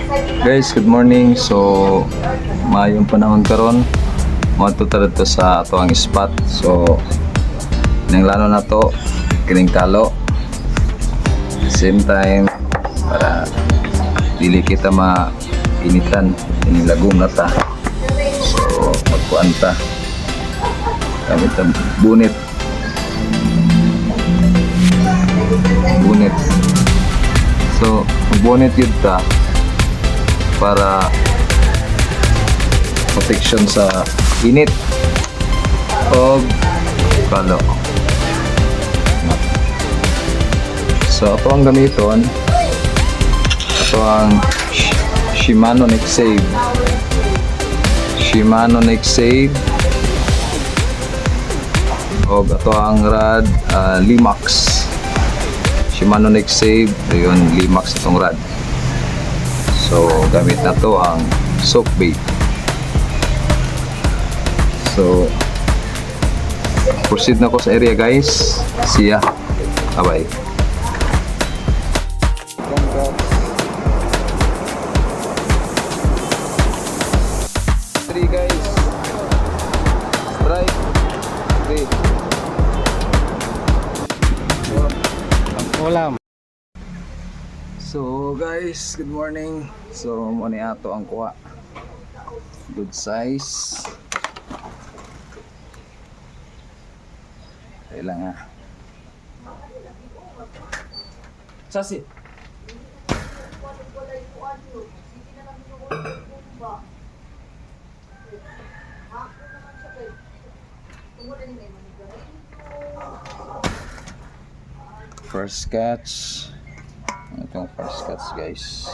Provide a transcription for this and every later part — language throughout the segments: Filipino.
Guys, good morning. So, maayong panahon karon. Matutulad to sa ato ang spot. So, ninglano na to, kining talo. Same time para dili kita mainitan, inilagom na ta. So, magkuan ta. Gamit ang bunit. So, bonnet yun ta para protection sa init o kalo. So, ito ang gamiton. Ito ang Shimano Next Save. Shimano Next Save. O ito ang rad Limax. Shimano Next Save, yun, Limax itong rad. So, gamit na to ang soak bait. So, proceed na ko sa area guys. See ya. Bye-bye. Three guys. Strike. Three. Ulam. So guys, good morning. So muni ato ang kuha. Good size. Kailangan. Sasi. First catch. Itong first catch guys.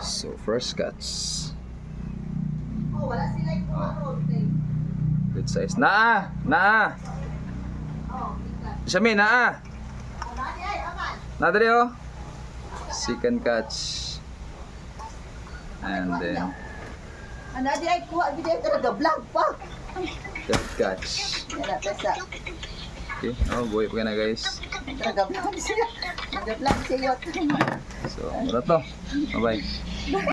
So first catch. Good size. Naa! Siyami, naa! Nadali oh. Second catch. And then Ana di ay kuha video talaga vlog pa. third catch. Ana pesa. Okay, oh buhay pa na guys. Talaga vlog siya. Vlog siya. So, muna to. Bye bye.